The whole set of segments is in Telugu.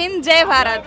हिंद, जय भारत।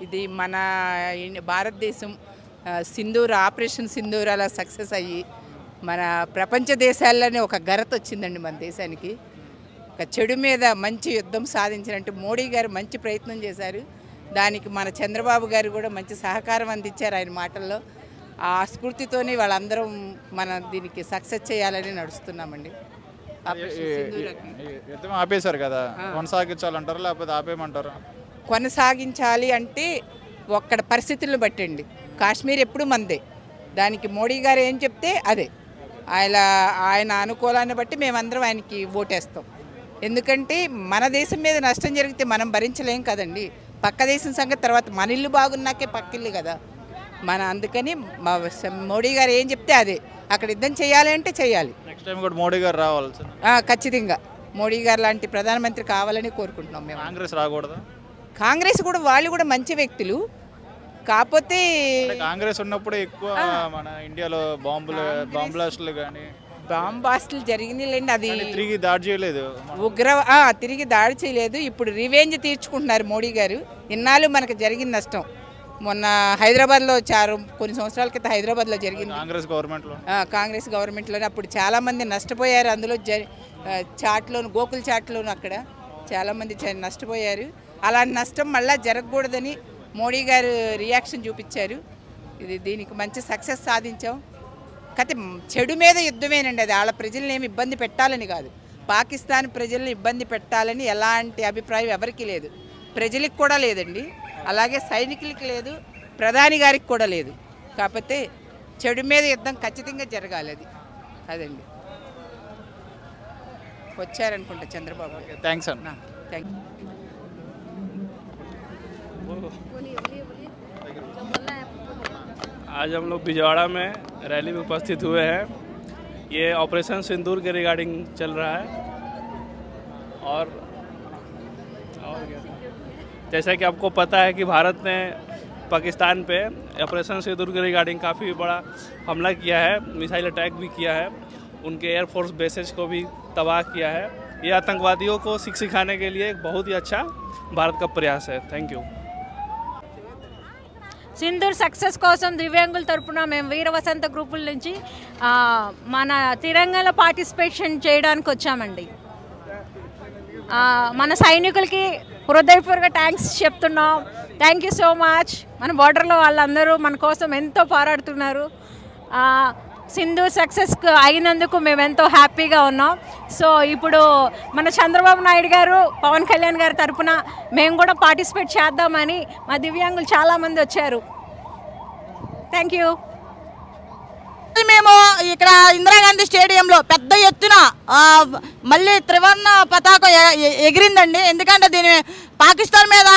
ఇది మన భారతదేశం సింధూర్ ఆపరేషన్ సింధూర్ అలా సక్సెస్ అయ్యి మన ప్రపంచ దేశాల్లోనే ఒక ఘనత వచ్చిందండి మన దేశానికి. ఒక చెడు మీద మంచి యుద్ధం సాధించినట్టు మోడీ గారు మంచి ప్రయత్నం చేశారు. దానికి మన చంద్రబాబు గారు కూడా మంచి సహకారం అందించారు ఆయన మాటల్లో. ఆ స్ఫూర్తితోనే వాళ్ళందరం మన దీనికి సక్సెస్ చేయాలని నడుస్తున్నామండి. యుద్ధం ఆపేశారు కదా, కొనసాగించాలంటారు లేకపోతే ఆపేయమంటారు? కొనసాగించాలి అంటే ఒక్కడ పరిస్థితులను బట్టండి. కాశ్మీర్ ఎప్పుడు మందే, దానికి మోడీ గారు ఏం చెప్తే అదే. ఆయన అనుకూలాన్ని బట్టి మేమందరం ఆయనకి ఓటేస్తాం. ఎందుకంటే మన దేశం మీద నష్టం జరిగితే మనం భరించలేం కదండి. పక్క దేశం సంగతి తర్వాత, మన ఇల్లు బాగున్నాకే పక్కిల్లు కదా మన. అందుకని మోడీ గారు ఏం చెప్తే అదే. అక్కడ యుద్ధం చేయాలి అంటే చేయాలి. నెక్స్ట్ టైం కూడా మోడీ గారు రావాలి. ఖచ్చితంగా మోడీ గారు లాంటి ప్రధానమంత్రి కావాలని కోరుకుంటున్నాం మేము. కాంగ్రెస్ రాకూడదా? కాంగ్రెస్ కూడా వాళ్ళు కూడా మంచి వ్యక్తులు, కాకపోతే కాంగ్రెస్ ఉన్నప్పుడు ఎక్కువ మన ఇండియాలో బాంబు బ్లాస్టులు కానీ బాంబ్ బ్లాస్టులు జరిగినాయిలేండి. అది తిరిగి దాడి చేయలేదు, తిరిగి దాడి చేయలేదు. ఇప్పుడు రివెంజ్ తీర్చుకుంటున్నారు మోడీ గారు. ఇన్నాళ్ళు మనకు జరిగిన నష్టం మొన్న హైదరాబాద్లో కొన్ని సంవత్సరాల క్రితం హైదరాబాద్లో జరిగింది కాంగ్రెస్ గవర్నమెంట్లోనే. అప్పుడు చాలామంది నష్టపోయారు. అందులో చాట్లోను, గోకుల్ చాట్లోను అక్కడ చాలామంది నష్టపోయారు. అలాంటి నష్టం మళ్ళీ జరగకూడదని మోడీ గారు రియాక్షన్ చూపించారు. దీనికి మంచి సక్సెస్ సాధించాం. కాకపోతే చెడు మీద యుద్ధమేనండి అది. వాళ్ళ ప్రజల్ని ఏమి ఇబ్బంది పెట్టాలని కాదు, పాకిస్తాన్ ప్రజల్ని ఇబ్బంది పెట్టాలని ఎలాంటి అభిప్రాయం ఎవరికి లేదు, ప్రజలకు కూడా లేదండి, అలాగే సైనికులకి లేదు, ప్రధాని గారికి కూడా లేదు. కాకపోతే చెడు మీద యుద్ధం ఖచ్చితంగా జరగాలి. అదండి. వచ్చారనుకుంటా చంద్రబాబు. థ్యాంక్స్ అన్న. Thank you. आज हम लोग बिजवाड़ा में रैली में उपस्थित हुए हैं। ये ऑपरेशन सिंदूर के रिगार्डिंग चल रहा है और जैसा कि आपको पता है कि भारत ने पाकिस्तान पे ऑपरेशन सिंदूर के रिगार्डिंग काफ़ी बड़ा हमला किया है, मिसाइल अटैक भी किया है, उनके एयरफोर्स बेसेस को भी तबाह किया है। ये आतंकवादियों को सिखाने के लिए एक बहुत ही अच्छा भारत का प्रयास है। Thank you. సింధూర్ సక్సెస్ కోసం దివ్యాంగుల తరపున మేము వీర వసంత గ్రూపుల నుంచి మన తిరంగలో పార్టిసిపేషన్ చేయడానికి వచ్చామండి. మన సైనికులకి హృదయపూర్వక థ్యాంక్స్ చెప్తున్నాం. Thank you so much. మన బార్డర్లో వాళ్ళందరూ మన కోసం ఎంతో పోరాడుతున్నారు. సింధూర్ సక్సెస్ అయినందుకు మేము ఎంతో హ్యాపీగా ఉన్నాం. సో ఇప్పుడు మన చంద్రబాబు నాయుడు గారు, పవన్ కళ్యాణ్ గారి తరఫున మేము కూడా పార్టిసిపేట్ చేద్దామని మా దివ్యాంగులు చాలామంది వచ్చారు. Thank you. తర్వాత మేము ఇక్కడ ఇందిరాగాంధీ స్టేడియంలో పెద్ద ఎత్తున మళ్ళీ త్రివర్ణ పతాకం ఎగిరిందండి. ఎందుకంటే దీని పాకిస్తాన్ మీద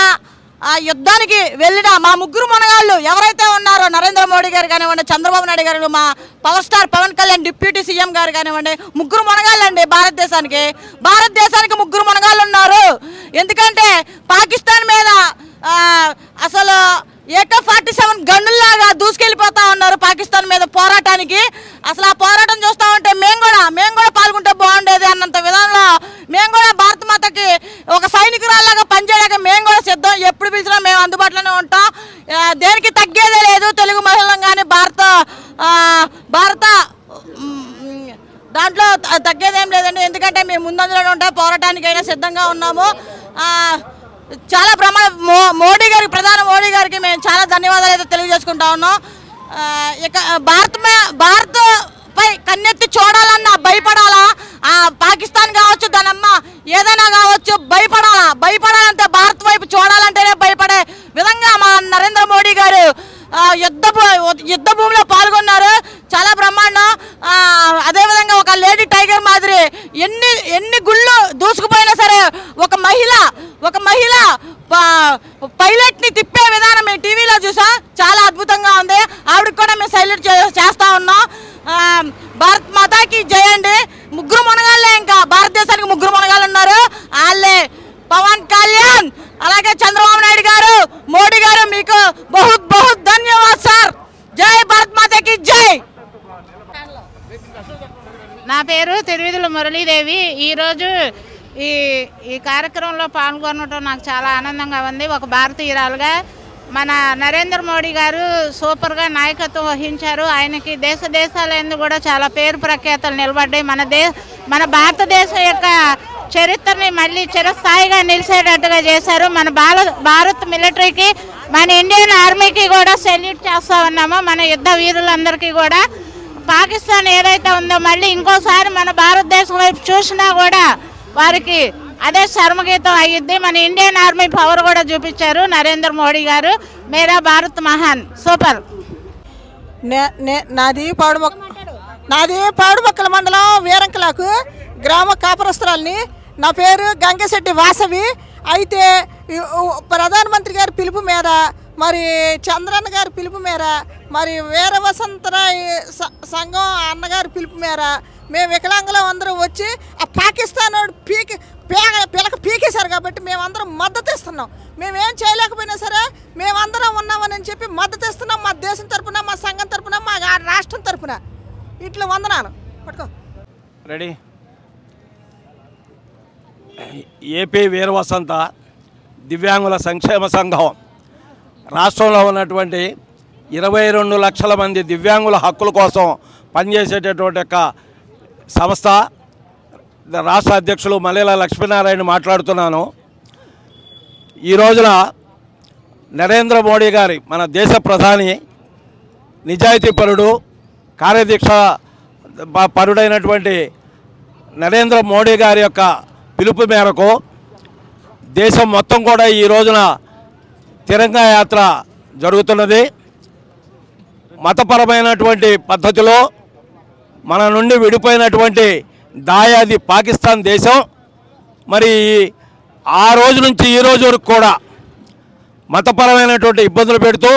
యుద్ధానికి వెళ్ళిన మా ముగ్గురు మనగాళ్ళు ఎవరైతే ఉన్నారో నరేంద్ర మోడీ గారు కానివ్వండి, చంద్రబాబు నాయుడు గారు, మా power star Pawan Kalyan deputy CM గారు కానివ్వండి, ముగ్గురు మనగాళ్ళు అండి. భారతదేశానికి ముగ్గురు మనగాళ్ళు ఉన్నారు. ఎందుకంటే పాకిస్తాన్ మీద అసలు AK-47 గన్నుల్లాగా దూసుకెళ్ళిపోతా ఉన్నారు పాకిస్తాన్ మీద పోరాటానికి. అసలు ఆ పోరాటం చూస్తూ ఉంటే మేము కూడా పాల్గొంటే బాగుండేది అన్నంత విధానంలో మేము కూడా భారత మాతకి ఒక సైనికురాల్లాగా పనిచేయడానికి మేము కూడా సిద్ధం. ఎప్పుడు పిలిచినా మేము అందుబాటులోనే ఉంటాం. దేనికి తగ్గేదే లేదు. తెలుగు మహిళలు కానీ భారత దాంట్లో తగ్గేదేం లేదండి. ఎందుకంటే మేము ముందంజలోనే ఉంటాం, పోరాటానికైనా సిద్ధంగా ఉన్నాము. చాలా మోడీ గారికి, ప్రధాని మోడీ గారికి మేము చాలా ధన్యవాదాలు అయితే తెలియజేసుకుంటా ఉన్నాం. ఇక భారత్పై కన్నెత్తి చూడాలన్నా భయపడాలా, పాకిస్తాన్ కావచ్చు, దానమ్మ ఏదైనా కావచ్చు, భయపడాలంటే భారత్ వైపు చూడాలంటేనే భయపడే విధంగా మా నరేంద్ర మోడీ గారు యుద్ధ భూమిలో పాల్గొన్నారు. చాలా బ్రహ్మాండం. అదేవిధంగా ఒక లేడీ టైగర్ మాదిరి ఎన్ని గుళ్ళు దూసుకుపోయినా సరే ఒక మహిళ పైలట్ని తిప్పే విధానం మేము టీవీలో చూసాం. చాలా అద్భుతంగా ఉంది. ఆవిడకి కూడా మేము సైల్యూట్ చేస్తూ ఉన్నాం. భారత్ మాతాకి జై అండి. ముగ్గురు మనగాళ్ళే, ఇంకా భారతదేశానికి ముగ్గురు మనగాళ్ళు ఉన్నారు. వాళ్ళే పవన్ కళ్యాణ్, అలాగే చంద్రబాబు నాయుడు గారు, మోడీ గారు. మీకు బహుత్ బహుత్ ధన్యవాదాలు సార్. జై భారత్ మాతాకి జై. నా పేరు తిరువిధుల మురళీదేవి. ఈరోజు ఈ కార్యక్రమంలో పాల్గొనడం నాకు చాలా ఆనందంగా ఉంది. ఒక భారతీయురాలుగా మన నరేంద్ర మోడీ గారు సూపర్గా నాయకత్వం వహించారు. ఆయనకి దేశాలందు కూడా చాలా పేరు ప్రఖ్యాతలు నిలబడ్డాయి. మన భారతదేశం యొక్క చరిత్రని మళ్ళీ చిరస్థాయిగా నిలిచేటట్టుగా చేశారు. మన భారత్ మిలిటరీకి, మన ఇండియన్ ఆర్మీకి కూడా సెల్యూట్ చేస్తూ ఉన్నాము. మన యుద్ధ వీరులందరికీ కూడా. పాకిస్తాన్ ఏదైతే ఉందో మళ్ళీ ఇంకోసారి మన భారతదేశం వైపు చూసినా కూడా వారికి అదే శర్మగీతం అయ్యిద్ది. మన ఇండియన్ ఆర్మీ పవర్ కూడా చూపించారు నరేంద్ర మోడీ గారు. మేరా భారత్ మహాన్. సూపర్. నాది పాడుమక్కల మండలం వీరంకలకు గ్రామ కాపురస్తురాల్ని. నా పేరు గంగశెట్టి వాసవి. అయితే ప్రధానమంత్రి గారి పిలుపు మేర, మరి చంద్రన్న గారి పిలుపు మేర, మరి వీర వసంతరాయ్ సంఘం అన్నగారి పిలుపు మేర మేము వికలాంగులం అందరం వచ్చి ఆ పాకిస్తాన్ పిలక పీకేశారు కాబట్టి మేమందరం మద్దతు ఇస్తున్నాం. మేమేం చేయలేకపోయినా సరే మేమందరం ఉన్నామని చెప్పి మద్దతు ఇస్తున్నాం. మా దేశం తరపున, మా సంఘం తరపున, మా రాష్ట్రం తరపున. ఇట్లా వందనాలు. పట్టుకో. రెడీ. ఏపీ వీరవసంత దివ్యాంగుల సంక్షేమ సంఘం రాష్ట్రంలో ఉన్నటువంటి 22 లక్షల మంది దివ్యాంగుల హక్కుల కోసం పనిచేసేటటువంటి ఒక సంస్థ. రాష్ట్ర అధ్యక్షులు మల్లెల లక్ష్మీనారాయణ మాట్లాడుతున్నాను. ఈ రోజున నరేంద్ర మోడీ గారి, మన దేశ ప్రధాని, నిజాయితీపరుడు, కార్యదీక్ష పరుడైనటువంటి నరేంద్ర మోడీ గారి యొక్క పిలుపు మేరకు దేశం మొత్తం కూడా ఈ రోజున తిరంగా యాత్ర జరుగుతున్నది. మతపరమైనటువంటి పద్ధతిలో మన నుండి విడిపోయినటువంటి దాయాది పాకిస్తాన్ దేశం మరి ఆ రోజు నుంచి ఈ రోజు వరకు కూడా మతపరమైనటువంటి ఇబ్బందులు పెడుతూ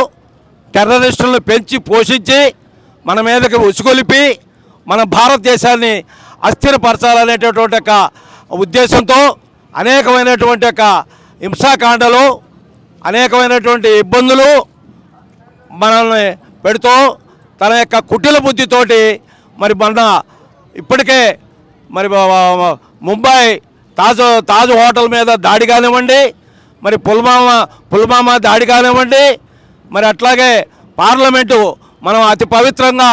టెర్రరిస్టులను పెంచి పోషించి మన మీదకి ఉసుగొలిపి మన భారతదేశాన్ని అస్థిరపరచాలనేటటువంటి ఒక ఉద్దేశంతో అనేకమైనటువంటి ఒక హింసాకాండలు, అనేకమైనటువంటి ఇబ్బందులు మనల్ని పెడుతూ తన యొక్క కుటిల బుద్ధితోటి మరి మొన్న ఇప్పటికే మరి ముంబై తాజ్ హోటల్ మీద దాడి కానివ్వండి, మరి పుల్వామా దాడి కానివ్వండి, మరి అట్లాగే పార్లమెంటు మనం అతి పవిత్రంగా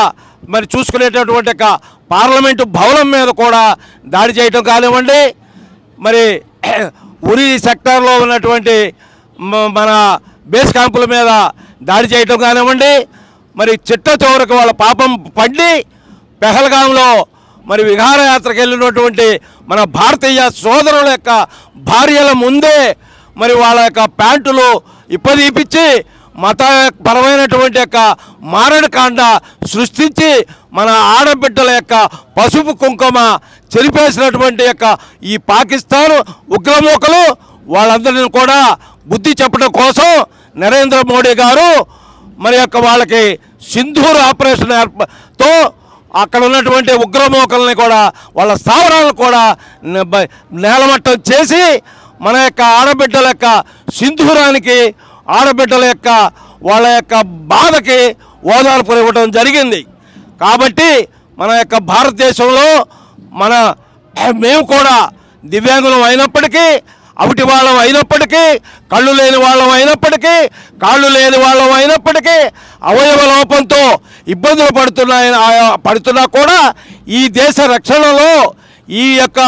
మరి చూసుకునేటటువంటి పార్లమెంటు భవనం మీద కూడా దాడి చేయటం కానివ్వండి, మరి ఉరి సెక్టార్లో ఉన్నటువంటి మన బేస్ క్యాంపుల మీద దాడి చేయటం కానివ్వండి, మరి చిట్ట చివరికి వాళ్ళ పాపం పండి పెహల్గాంలో మరి విహారయాత్రకు వెళ్ళినటువంటి మన భారతీయ సోదరుల యొక్క భార్యల ముందే మరి వాళ్ళ యొక్క ప్యాంటులు ఇప్పదీపించి మతపరమైనటువంటి యొక్క మారణకాండ సృష్టించి మన ఆడబిడ్డల యొక్క పసుపు కుంకుమ చెరిపేసినటువంటి యొక్క ఈ పాకిస్తాన్ ఉగ్రమూకలు వాళ్ళందరినీ కూడా బుద్ధి చెప్పడం కోసం నరేంద్ర మోడీ గారు మరి యొక్క వాళ్ళకి సింధూర్ ఆపరేషన్ తో అక్కడ ఉన్నటువంటి ఉగ్రమూకల్ని కూడా వాళ్ళ స్థావరాలను కూడా నేలమట్టం చేసి మన యొక్క ఆడబిడ్డల యొక్క సింధూరానికి ఆడబిడ్డల యొక్క వాళ్ళ యొక్క బాధకి ఓదార్పు ఇవ్వడం జరిగింది. కాబట్టి మన యొక్క భారతదేశంలో మేము కూడా దివ్యాంగులం అయినప్పటికీ, అవిటి వాళ్ళం అయినప్పటికీ, కళ్ళు లేని వాళ్ళం అయినప్పటికీ, కాళ్ళు లేని వాళ్ళం అయినప్పటికీ, అవయవ లోపంతో ఇబ్బందులు పడుతున్నా కూడా ఈ దేశ రక్షణలో ఈ యొక్క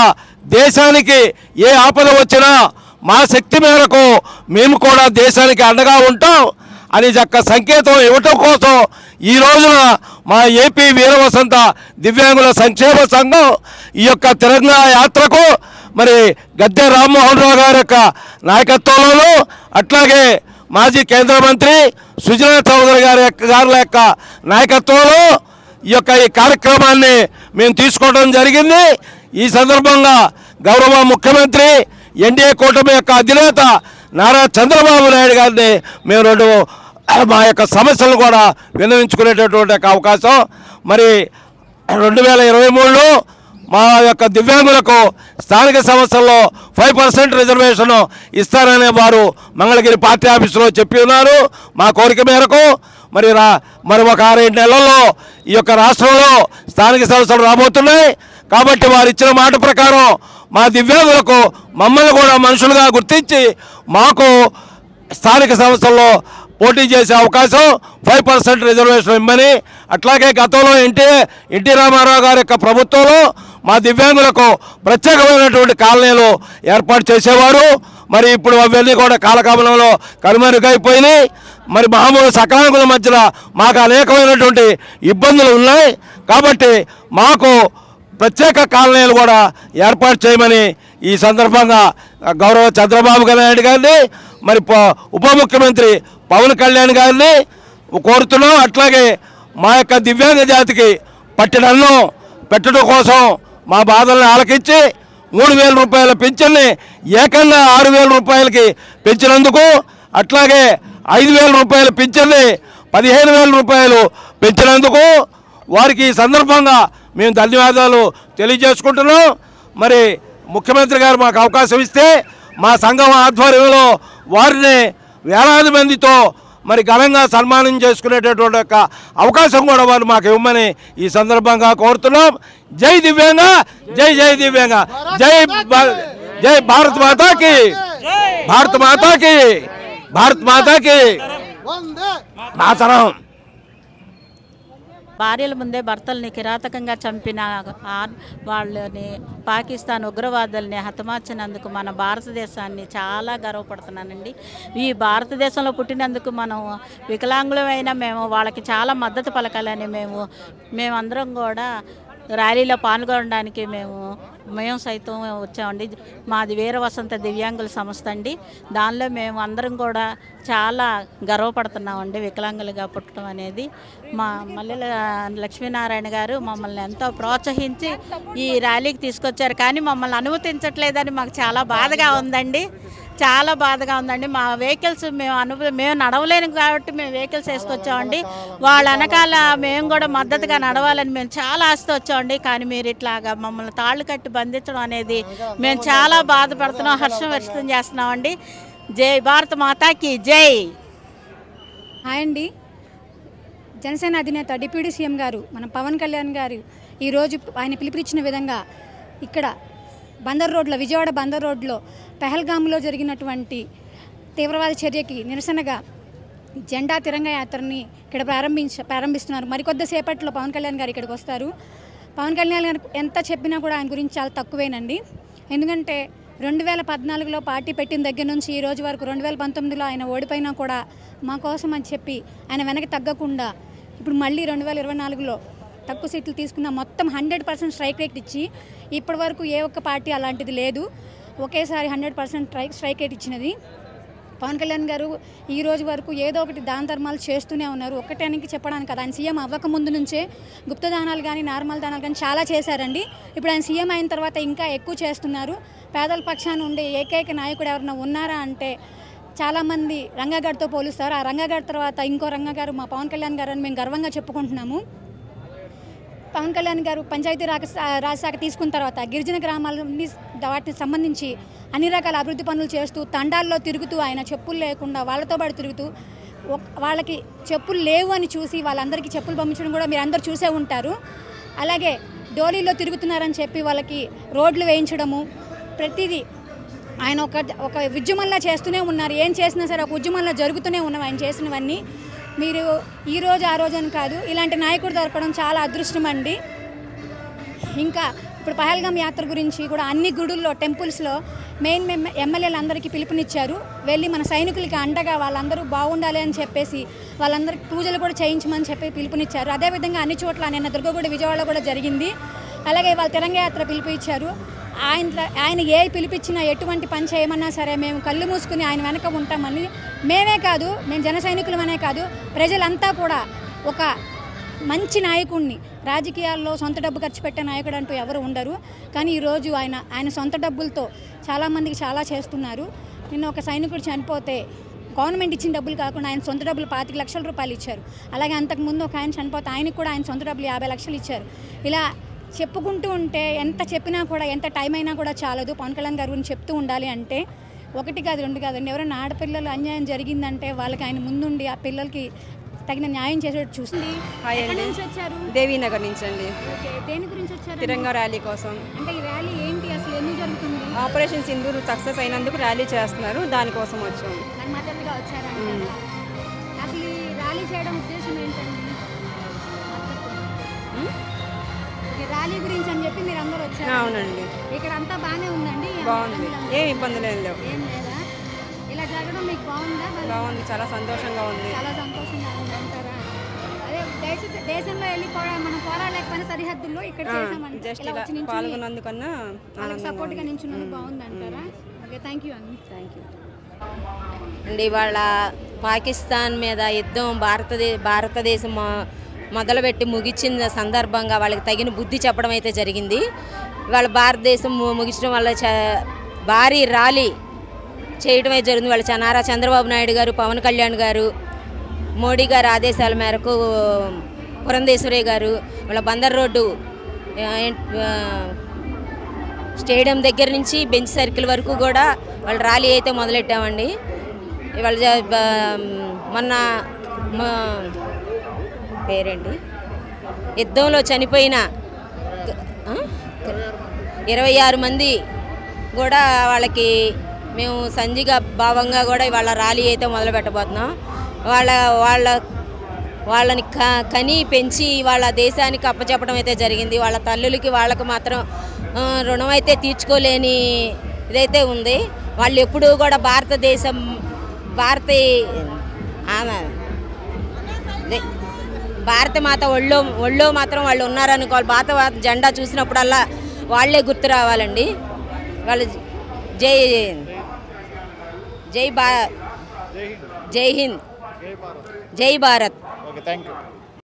దేశానికి ఏ ఆపద వచ్చినా మా శక్తి మేరకు మేము కూడా దేశానికి అండగా ఉంటాం అని యొక్క సంకేతం ఇవ్వటం కోసం ఈ రోజున మా ఏపీ వీరవసంత దివ్యాంగుల సంక్షేమ సంఘం ఈ యొక్క తిరంగా యాత్రకు మరి గద్దె రామ్మోహన్ రావు గారి యొక్క నాయకత్వంలోనూ, అట్లాగే మాజీ కేంద్ర మంత్రి సుజనా చౌదరి గారి యొక్క నాయకత్వంలో ఈ కార్యక్రమాన్ని మేము తీసుకోవడం జరిగింది. ఈ సందర్భంగా గౌరవ ముఖ్యమంత్రి ఎన్డీఏ కూటమి యొక్క అధినేత నారా చంద్రబాబు నాయుడు గారిని మేము మా యొక్క సమస్యలను కూడా విన్నవించుకునేటటువంటి అవకాశం మరి 2023లో మా యొక్క దివ్యాంగులకు స్థానిక సంస్థల్లో 5% రిజర్వేషన్ ఇస్తారనే వారు మంగళగిరి పార్టీ ఆఫీసులో చెప్పి ఉన్నారు. మా కోరిక మేరకు మరి ఒక 6-7 నెలల్లో ఈ యొక్క రాష్ట్రంలో స్థానిక సంస్థలు రాబోతున్నాయి. కాబట్టి వారు ఇచ్చిన మాట ప్రకారం మా దివ్యాంగులకు మమ్మల్ని కూడా మనుషులుగా గుర్తించి మాకు స్థానిక సంస్థల్లో పోటీ చేసే అవకాశం 5% రిజర్వేషన్ ఇమ్మని, అట్లాగే గతంలో ఎన్టీ రామారావు గారి యొక్క ప్రభుత్వంలో మా దివ్యాంగులకు ప్రత్యేకమైనటువంటి కాలనీలు ఏర్పాటు చేసేవారు. మరి ఇప్పుడు అవన్నీ కూడా కాలగమనంలో కనుమరుగైపోయినాయి. మరి మామూలు సకాలంకుల మధ్యన మాకు అనేకమైనటువంటి ఇబ్బందులు ఉన్నాయి. కాబట్టి మాకు ప్రత్యేక కాలనీలు కూడా ఏర్పాటు చేయమని ఈ సందర్భంగా గౌరవ చంద్రబాబు నాయుడు గారిని, మరి ఉప ముఖ్యమంత్రి పవన్ కళ్యాణ్ గారిని కోరుతున్నాం. అట్లాగే మా యొక్క దివ్యాంగ జాతికి పట్టినన్నం పెట్టడం కోసం మా బాధలను ఆలకించి 3,000 రూపాయల పింఛన్ని ఏకంగా 6,000 రూపాయలకి పెంచినందుకు, అట్లాగే 5,000 రూపాయల పింఛన్ని 15,000 రూపాయలు పెంచినందుకు వారికి ఈ సందర్భంగా మేము ధన్యవాదాలు తెలియజేసుకుంటున్నాం. మరి ముఖ్యమంత్రి గారు మాకు అవకాశం ఇస్తే మా సంఘం ఆధ్వర్యంలో వారిని వేలాది మందితో మరి ఘనంగా సన్మానం చేసుకునేటటువంటి యొక్క అవకాశం కూడా వారు మాకు ఇవ్వమని ఈ సందర్భంగా కోరుతున్నాం. జై దివ్యాంగ, జై జై దివ్యాంగ, జై భారత్ మాతాకి, భారత్ మాతాకి, భారత్ మాతాకి మాతరం. భార్యల ముందే భర్తల్ని కిరాతకంగా చంపిన వాళ్ళని పాకిస్తాన్ ఉగ్రవాదుల్ని హతమార్చినందుకు మన భారతదేశాన్ని చాలా గర్వపడుతున్నానండి. ఈ భారతదేశంలో పుట్టినందుకు మనం వికలాంగులమైన మేము వాళ్ళకి చాలా మద్దతు పలకాలని మేమందరం కూడా ర్యాలీలో పాల్గొనడానికి మేము సైతం వచ్చామండి. మాది వీరవసంత దివ్యాంగుల సంస్థ అండి. దానిలో మేము అందరం కూడా చాలా గర్వపడుతున్నామండి వికలాంగులుగా పుట్టడం అనేది. మా మల్లెల లక్ష్మీనారాయణ గారు మమ్మల్ని ఎంతో ప్రోత్సహించి ఈ ర్యాలీకి తీసుకొచ్చారు. కానీ మమ్మల్ని అనుమతించట్లేదని మాకు చాలా బాధగా ఉందండి. చాలా బాధగా ఉందండి. మా వెహికల్స్ మేము నడవలేను కాబట్టి మేము వెహికల్స్ వేసుకొచ్చామండి. వాళ్ళ వెనకాల మేము కూడా మద్దతుగా నడవాలని మేము చాలా ఆశతో వచ్చామండి. కానీ మీరు ఇట్లాగా మమ్మల్ని తాళ్ళు కట్టి బంధించడం అనేది మేము చాలా బాధపడుతున్నాం, హర్షం వ్యక్తం చేస్తున్నామండి. జై భారత మాతాకి జై. హాయ్ అండి. జనసేన అధినేత డిప్యూటీ సీఎం గారు మన పవన్ కళ్యాణ్ గారు ఈరోజు ఆయన పిలుపునిచ్చిన విధంగా ఇక్కడ బందర్ రోడ్లో, విజయవాడ బందర్ రోడ్లో పెహల్గామ్లో జరిగినటువంటి తీవ్రవాద చర్యకి నిరసనగా జెండా తిరంగ యాత్రని ఇక్కడ ప్రారంభిస్తున్నారు. మరికొద్దిసేపట్లో పవన్ కళ్యాణ్ గారు ఇక్కడికి వస్తారు. పవన్ కళ్యాణ్ గారు ఎంత చెప్పినా కూడా ఆయన గురించి చాలా తక్కువేనండి. ఎందుకంటే 2014లో పార్టీ పెట్టిన దగ్గర నుంచి ఈ రోజు వరకు 2019లో ఆయన ఓడిపోయినా కూడా మా కోసం అని చెప్పి ఆయన వెనక్కి తగ్గకుండా ఇప్పుడు మళ్ళీ 2024లో తక్కువ సీట్లు తీసుకున్న మొత్తం 100% స్ట్రైక్ రేట్ ఇచ్చి ఇప్పటి వరకు ఏ ఒక్క పార్టీ అలాంటిది లేదు. ఒకేసారి 100% స్ట్రైక్ రేట్ ఇచ్చినది. పవన్ కళ్యాణ్ గారు ఈ రోజు వరకు ఏదో ఒకటి దాన ధర్మాలు చేస్తూనే ఉన్నారు. ఒక్కటానికి చెప్పడానికి కదా, ఆయన సీఎం అవ్వకముందు నుంచే గుప్తదానాలు కానీ నార్మల్ దానాలు కానీ చాలా చేశారండి. ఇప్పుడు ఆయన సీఎం అయిన తర్వాత ఇంకా ఎక్కువ చేస్తున్నారు. పేదల పక్షాన ఉండే ఏకైక నాయకుడు ఎవరైనా ఉన్నారా అంటే చాలామంది రంగాగారితో పోలుస్తారు. ఆ రంగాగారి తర్వాత ఇంకో రంగాగారు మా పవన్ కళ్యాణ్ గారు అని మేము గర్వంగా చెప్పుకుంటున్నాము. పవన్ కళ్యాణ్ గారు పంచాయతీ రాజ్ శాఖ తీసుకున్న తర్వాత గిరిజన గ్రామాలని వాటికి సంబంధించి అన్ని రకాల అభివృద్ధి పనులు చేస్తూ తండాల్లో తిరుగుతూ ఆయన చెప్పులు లేకుండా వాళ్ళతో పాటు తిరుగుతూ వాళ్ళకి చెప్పులు లేవు అని చూసి వాళ్ళందరికీ చెప్పులు పంపించడం కూడా మీరు అందరూ చూసే ఉంటారు. అలాగే డోలీలో తిరుగుతున్నారని చెప్పి వాళ్ళకి రోడ్లు వేయించడము ప్రతిదీ ఆయన ఒక ఉద్యమంలా చేస్తూనే ఉన్నారు. ఏం చేసినా సరే ఒక ఉద్యమంలా జరుగుతూనే ఉన్నాం ఆయన చేసినవన్నీ. మీరు ఈ రోజు ఆ రోజు అని కాదు, ఇలాంటి నాయకుడు దొరకడం చాలా అదృష్టం అండి. ఇంకా ఇప్పుడు పహల్గామ్ యాత్ర గురించి కూడా అన్ని గుడుల్లో టెంపుల్స్లో మెయిన్ ఎమ్మెల్యేలు అందరికీ పిలుపునిచ్చారు. వెళ్ళి మన సైనికులకి అండగా వాళ్ళందరూ బాగుండాలి అని చెప్పేసి వాళ్ళందరికీ పూజలు కూడా చేయించమని చెప్పి పిలుపునిచ్చారు. అదేవిధంగా అన్ని చోట్ల నిన్న దుర్గగుడి విజయవాడలో కూడా జరిగింది. అలాగే వాళ్ళు తిరంగ యాత్ర పిలుపు ఇచ్చారు. ఆయన ఏ పిలిపించినా ఎటువంటి పని చేయమన్నా సరే మేము కళ్ళు మూసుకుని ఆయన వెనక ఉంటామని మేమే కాదు, మేము జన సైనికులమనే కాదు ప్రజలంతా కూడా ఒక మంచి నాయకుడిని, రాజకీయాల్లో సొంత డబ్బు ఖర్చు పెట్టే నాయకుడు అంటూ ఎవరు ఉండరు. కానీ ఈరోజు ఆయన సొంత డబ్బులతో చాలామందికి చాలా చేస్తున్నారు. నిన్న ఒక సైనికుడు చనిపోతే గవర్నమెంట్ ఇచ్చిన డబ్బులు కాకుండా ఆయన సొంత డబ్బులు 25 లక్షల రూపాయలు ఇచ్చారు. అలాగే అంతకుముందు ఒక ఆయన చనిపోతే ఆయనకు కూడా ఆయన సొంత డబ్బులు 50 లక్షలు ఇచ్చారు. ఇలా చెప్పుకుంటూ ఉంటే ఎంత చెప్పినా కూడా ఎంత టైం అయినా కూడా చాలదు. పవన్ కళ్యాణ్ గారి గురించి చెప్తూ ఉండాలి అంటే ఒకటి కాదు రెండు కాదండి. ఎవరైనా ఆడపిల్లలు అన్యాయం జరిగిందంటే వాళ్ళకి ఆయన ముందుండి ఆ పిల్లలకి తగిన న్యాయం చేసేట్టు చూసింది. దేవీనగర్ నుంచి అండి. దేని గురించి వచ్చారు? తిరంగా ర్యాలీ కోసం. అంటే ఈ ర్యాలీ ఏంటి, అసలు ఎందుకు జరుగుతుంది? ఆపరేషన్ సింధూర్ సక్సెస్ అయినందుకు ర్యాలీ చేస్తున్నారు, దానికోసం వచ్చాము. దాని మద్దతుగా వచ్చారంట. అసలు ఈ ర్యాలీ చేయడం ఉద్దేశం ఏంటండి? ర్యాలీ గురించి అని చెప్పి మీరు అందరూ వచ్చారు. అవునండి. ఇక్కడ అంతా బాగానే ఉందండి, బాగుంది, ఏం ఇబ్బందులు ఏం లేవు. ఏం లేదా? ఇలా జరగడం మీకు బాగుందా? బాగుంది, చాలా సంతోషంగా ఉంది. చాలా సంతోషంగా ఉంది అంటారా? అదే దేశంలో వెళ్ళి మనం పోరాడలేకపోయినా సరిహద్దుల్లో ఇక్కడ చేసామంటే జస్ట్ ఇలా పాల్గొన్నందుకన్నా సపోర్ట్గా నించున్నందుకు బాగుంది అంటారా? ఓకే, థ్యాంక్ యూ అండి. థ్యాంక్ యూ అండి. ఇవాళ పాకిస్తాన్ మీద యుద్ధం భారతదేశం మొదలుపెట్టి ముగిసిన సందర్భంగా వాళ్ళకి తగిన బుద్ధి చెప్పడం అయితే జరిగింది. ఇవాళ భారతదేశం ముగించడం వల్ల భారీ ర్యాలీ చేయడం అయితే జరిగింది. వాళ్ళ నారా చంద్రబాబు నాయుడు గారు, పవన్ కళ్యాణ్ గారు, మోడీ గారి ఆదేశాల మేరకు పురంధేశ్వరి గారు వాళ్ళ బందర్ రోడ్డు స్టేడియం దగ్గర నుంచి బెంచ్ సర్కిల్ వరకు కూడా వాళ్ళ ర్యాలీ అయితే మొదలెట్టామండి. ఇవాళ మొన్న పేరేంటి యుద్ధంలో చనిపోయిన 26 మంది కూడా వాళ్ళకి మేము సంజీగా భావంగా కూడా వాళ్ళ ర్యాలీ అయితే మొదలు పెట్టబోతున్నాం. వాళ్ళని కని పెంచి వాళ్ళ దేశానికి అప్పచెప్పడం అయితే జరిగింది. వాళ్ళ తల్లులకి వాళ్ళకు మాత్రం రుణం అయితే తీర్చుకోలేని ఇదైతే ఉంది. వాళ్ళు ఎప్పుడూ కూడా భారత మాత ఒళ్ళో మాత్రం వాళ్ళు ఉన్నారనుకోవాలి. భారత జెండా చూసినప్పుడల్లా వాళ్ళే గుర్తు రావాలండి. వాళ్ళు జై హింద్, జై భారత్. Okay, thank you.